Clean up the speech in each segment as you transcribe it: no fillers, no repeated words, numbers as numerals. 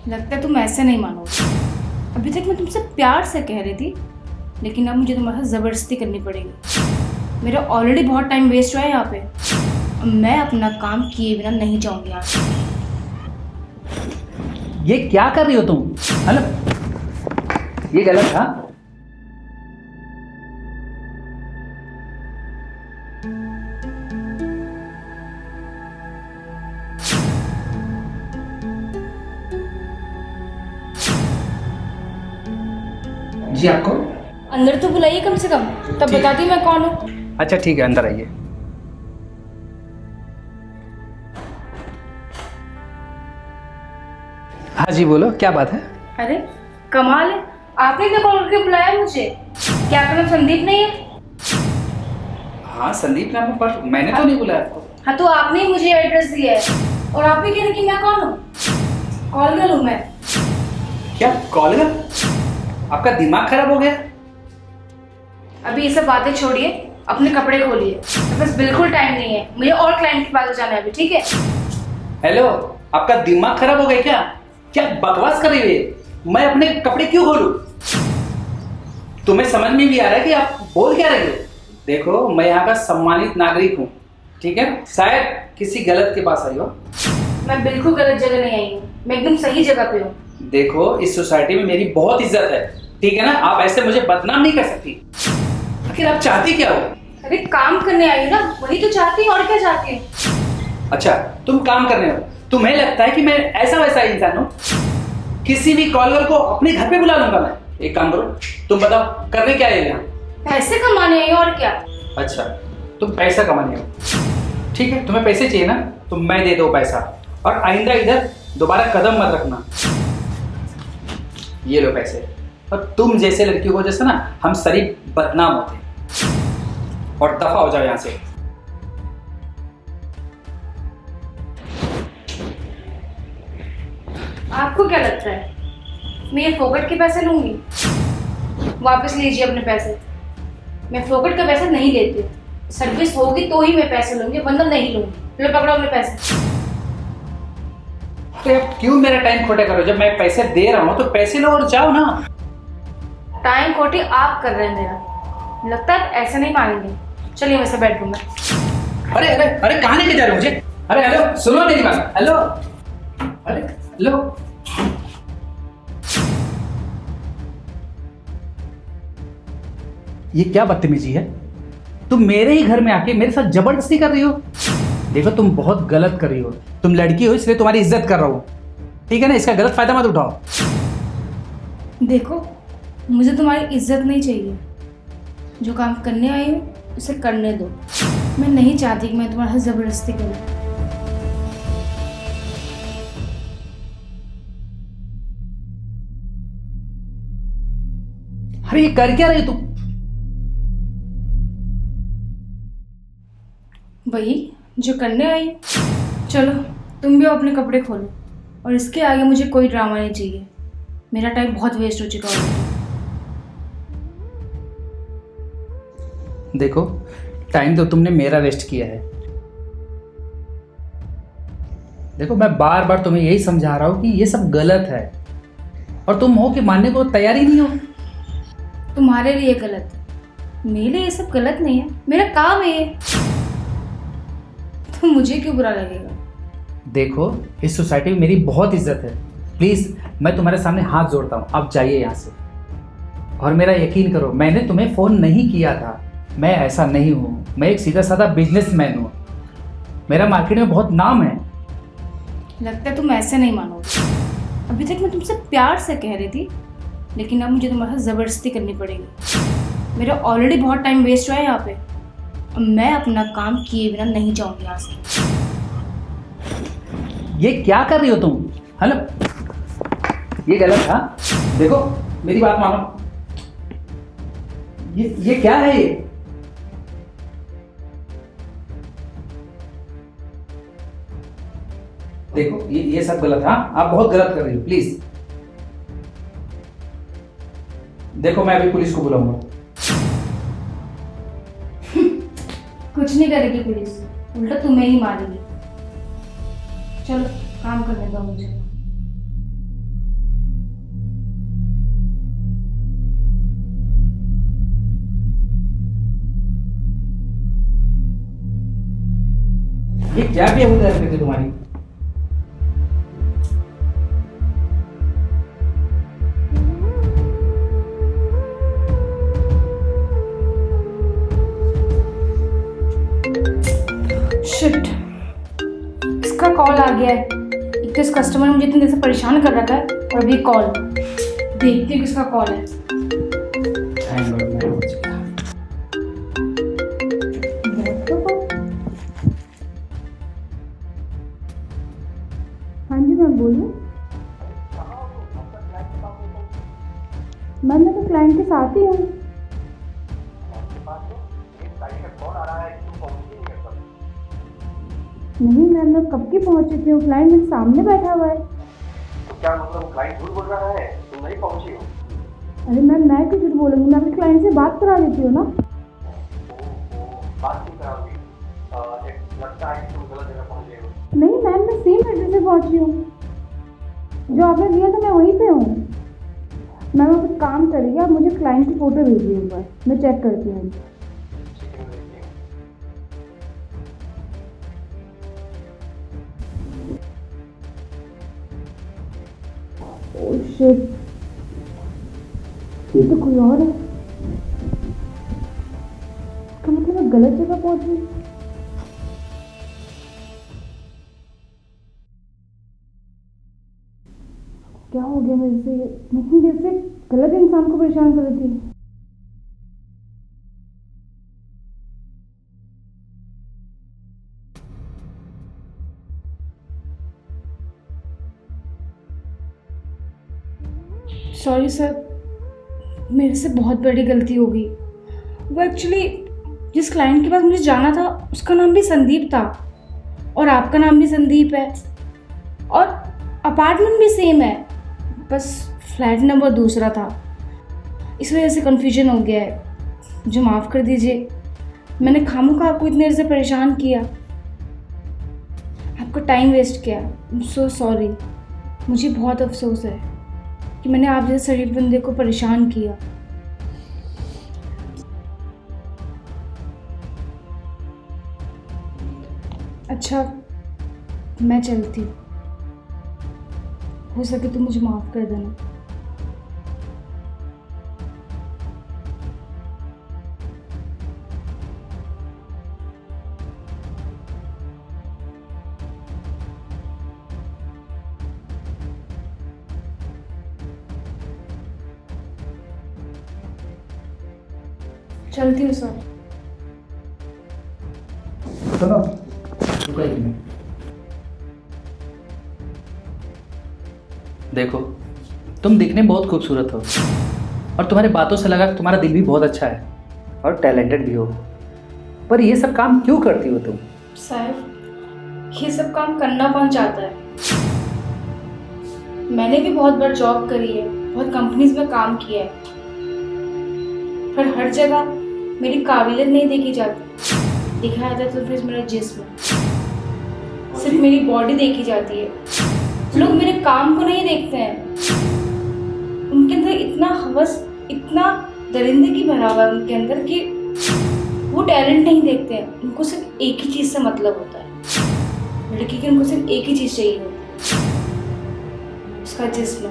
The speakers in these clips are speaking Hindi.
लगता है तुम ऐसे नहीं मानोगे। अभी तक मैं तुमसे प्यार से कह रही थी, लेकिन अब मुझे तुम्हारे साथ ज़बरदस्ती करनी पड़ेगी। मेरा ऑलरेडी बहुत टाइम वेस्ट हुआ है यहाँ पे। अब मैं अपना काम किए बिना नहीं जाऊँगी यहाँ से। ये क्या कर रही हो तुम? मतलब ये गलत था। जी आपको? अंदर तो बुलाइए कम से कम, तब ठीक। बताती मैं कौन हूँ। अच्छा ठीक है, अंदर आइए। हाँ जी बोलो, क्या बात है? अरे कमाल है, आपने क्या कॉल करके बुलाया मुझे? क्या आपका नाम संदीप नहीं है? हाँ संदीप नाम है, पर मैंने तो नहीं बुलाया आपको। हाँ तो आपने ही मुझे एड्रेस दिया है और आप भी कह रहे कि मैं कौन हूँ? कॉल गर्ल हूँ मैं। क्या कॉल कर? आपका दिमाग खराब हो गया? अभी ये सब बातें छोड़िए, अपने कपड़े खोलिए। मेरे पास बिल्कुल टाइम नहीं है, मुझे और क्लाइंट के पास जाना है अभी, ठीक है? हेलो, आपका दिमाग खराब हो गया क्या? क्या बकवास कर रही है? मैं अपने कपड़े क्यों खोलूं? तुम्हें समझ में भी आ रहा है कि आप बोल क्या रहे हो? देखो, मैं यहाँ का सम्मानित नागरिक हूँ, ठीक है? शायद किसी गलत के पास आई हो। मैं बिल्कुल गलत जगह नहीं आई हूँ, मैं एकदम सही जगह पे हूँ। देखो, इस सोसाइटी में मेरी बहुत इज्जत है, ठीक है ना? आप ऐसे मुझे बदनाम नहीं कर सकती। आखिर आप चाहती क्या हो? अरे काम करने आई हूँ ना, वही तो चाहती हूँ, और क्या चाहती हूँ? अच्छा, तुम काम करने हो? तुम्हें लगता है कि मैं ऐसा वैसा इंसान हूँ? किसी भी कॉलर को अपने घर पे बुला लूंगा मैं? एक काम करो, तुम बताओ करने क्या है यहाँ? पैसे कमाने आई हूँ, और क्या? अच्छा, तुम पैसा कमाने हो, ठीक है? तुम्हें पैसे चाहिए ना, तो मैं दे दो पैसा, और आइंदा इधर दोबारा कदम मत रखना। ये लो पैसे। और तुम जैसे लड़कियों को जैसे ना हम शरीफ बदनाम होते हैं, और दफा हो जाओ यहाँ से। आपको क्या लगता है मैं ये फोकट के पैसे लूंगी? वापस लीजिए अपने पैसे। मैं फोकट का पैसा नहीं लेती हूँ, सर्विस होगी तो ही मैं पैसे लूंगी, वरना नहीं लूंगी। लो पकड़ो अपने पैसे। तो आप क्यों मेरा टाइम खोटा करो? जब मैं पैसे दे रहा हूँ तो पैसे लो और जाओ ना। टाइम खोटी आप कर रहे हैं मेरा, लगता है ऐसे नहीं मानेंगे। चलिए वैसे बेडरूम में। अरे अरे अरे, कहाँ लेके जा रहे हो मुझे? अरे हेलो, सुनो मेरी बात। हेलो, अरे हेलो। ये क्या बदतमीजी है? तुम मेरे ही घर में आके मेरे साथ जबरदस्ती कर रही हो। देखो, तुम बहुत गलत कर रही हो। तुम लड़की हो इसलिए तुम्हारी इज्जत कर रहा हूँ, ठीक है ना? इसका गलत फायदा मत उठाओ। देखो, मुझे तुम्हारी इज्जत नहीं चाहिए। जो काम करने आई हूँ उसे करने दो। मैं नहीं चाहती कि मैं तुम्हारे साथ जबरदस्ती करूँ। अरे ये कर क्या रही हो तुम? वही जो करने आई हूँ। चलो तुम भी अपने कपड़े खोलो, और इसके आगे मुझे कोई ड्रामा नहीं चाहिए। मेरा टाइम बहुत वेस्ट हो चुका है। देखो, टाइम तो तुमने मेरा वेस्ट किया है। देखो, मैं बार बार तुम्हें यही समझा रहा हूं कि ये सब गलत है, और तुम हो कि मानने को तैयार ही नहीं हो। तुम्हारे लिए गलत है, मेरे लिए ये सब गलत नहीं है। मेरा काम है ये, तो मुझे क्यों बुरा लगेगा? देखो, इस सोसाइटी में मेरी बहुत इज्जत है। प्लीज, मैं तुम्हारे सामने हाथ जोड़ता हूँ, आप जाइए यहाँ से। और मेरा यकीन करो, मैंने तुम्हें फोन नहीं किया था। मैं ऐसा नहीं हूँ, मैं एक सीधा साधा बिजनेसमैन हूँ। मेरा मार्केट में बहुत नाम है। लगता है तुम ऐसे नहीं मानोगे। अभी तक मैं तुमसे प्यार से कह रही थी, लेकिन अब मुझे तुम्हारे साथ ज़बरदस्ती करनी पड़ेगी। मेरा ऑलरेडी बहुत टाइम वेस्ट हुआ है यहाँ पे। अब मैं अपना काम किए बिना नहीं जाऊँगी यहाँ से। ये क्या कर रही हो तुम? हेलो, ये गलत था। देखो, मेरी बात मानो। ये क्या है ये? देखो, ये सब गलत है। हाँ, आप बहुत गलत कर रही हो। प्लीज देखो, मैं अभी पुलिस को बुलाऊंगा। कुछ नहीं करेगी पुलिस, उल्टा तुम्हें ही मारेगी। चलो काम करने दो मुझे। ये क्या बेहुदा हरकत है तुम्हारी? शिट, इसका कॉल आ गया है। एक तो इस कस्टमर ने मुझे इतनी देर से परेशान कर रखा है और अभी कॉल। देखती हूँ किसका कॉल है। हाँ जी मैम बोलिए। मैम मैं तो क्लाइंट के साथ ही हूँ। नहीं मैम, मैं कब की पहुँच चुकी हूँ। क्लाइंट मेरे सामने बैठा हुआ है। तो क्या मतलब क्लाइंट झूठ बोल रहा है? तुम नहीं पहुंची हो? अरे मैम मैं क्यों झूठ बोलूँगी, मैं अपने क्लाइंट से बात करा देती हूँ ना। बात क्यों कराओगी? लगता है कि तुम गलत जगह पहुंच गए हो। नहीं मैम, मैं सेम एड्रेस पे पहुँची हूँ। जो आपने दिया था मैं वहीं पे हूँ। मैम आप एक काम करिए, आप मुझे क्लाइंट की फ़ोटो भेजिए एक बार, मैं चेक करती हूँ। ठीक है, मैं देखती हूँ। ओह शिट, ये तो कोई और है। इसका मतलब मैं गलत जगह पहुँच गई। क्या हो गया मेरे से? मैं इतनी देर से गलत इंसान को परेशान कर रही थी। सॉरी सर, मेरे से बहुत बड़ी गलती हो गई। वो एक्चुअली जिस क्लाइंट के पास मुझे जाना था उसका नाम भी संदीप था और आपका नाम भी संदीप है और अपार्टमेंट भी सेम है, बस फ्लैट नंबर दूसरा था। इस वजह से कन्फ्यूजन हो गया है। मुझे माफ़ कर दीजिए, मैंने खामोखा आपको इतनी देर से परेशान किया, आपका टाइम वेस्ट किया। I am so sorry. मुझे बहुत अफसोस है कि मैंने आप जैसे शरीफ बंदे को परेशान किया। अच्छा मैं चलती हूँ, हो सके तो मुझे माफ़ कर देना। चलती हूँ सर। सुनो, रुको एक मिनट। देखो, तुम दिखने में बहुत खूबसूरत हो और तुम्हारी बातों से लगा कि तुम्हारा दिल भी बहुत अच्छा है और टैलेंटेड भी हो, पर ये सब काम क्यों करती हो तुम? साहब, ये सब काम करना कौन चाहता है? मैंने भी बहुत बार जॉब करी है, बहुत कंपनीज में काम किया है, पर हर जगह मेरी काबिलियत नहीं देखी जाती। दिखाया जाता तो फिर मेरा जिस्म, सिर्फ मेरी बॉडी देखी जाती है। लोग मेरे काम को नहीं देखते हैं। उनके अंदर इतना हवस, इतना दरिंदगी भरा हुआ है उनके अंदर कि वो टैलेंट नहीं देखते हैं। उनको सिर्फ एक ही चीज़ से मतलब होता है, लड़की की उनको सिर्फ एक ही चीज़ चाहिए होती है, उसका जिस्म।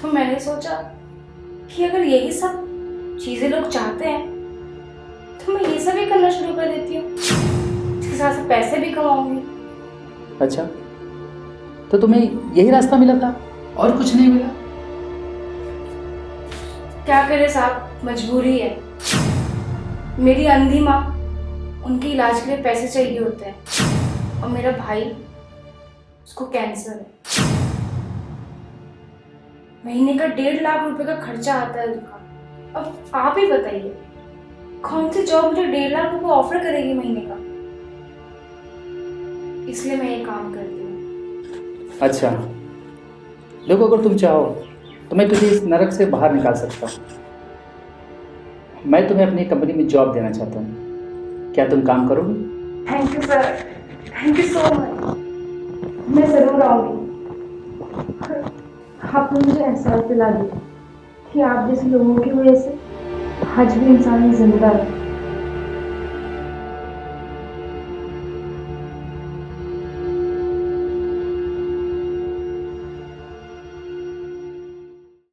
तो मैंने सोचा कि अगर यही सब चीज़ें लोग चाहते हैं तो मैं ये सब ही करना शुरू कर देती हूँ, इसके साथ साथ पैसे भी कमाऊंगी। अच्छा, तो तुम्हें यही रास्ता मिला था और कुछ नहीं मिला? क्या करे साहब, मजबूरी है। मेरी अंधी माँ, उनके इलाज के लिए पैसे चाहिए होते हैं और मेरा भाई, उसको कैंसर है। महीने का 1.5 लाख रुपए का खर्चा आता है उनका। अब आप ही बताइए, कौन सी जॉब मुझे 1.5 लाख रुपए ऑफर करेगी महीने का? इसलिए मैं ये काम करती हूँ। अच्छा, देखो, अगर तुम चाहो तो मैं तुझे इस नरक से बाहर निकाल सकता हूँ। मैं तुम्हें अपनी कंपनी में जॉब देना चाहता हूँ, क्या तुम काम करोगे? Thank you sir, thank you so much. मैं ज़रूर आऊँगी। आपने मुझे एहसास दिला दिया कि आप जैसे लोगों की वजह से आज भी इंसान जिंदा है।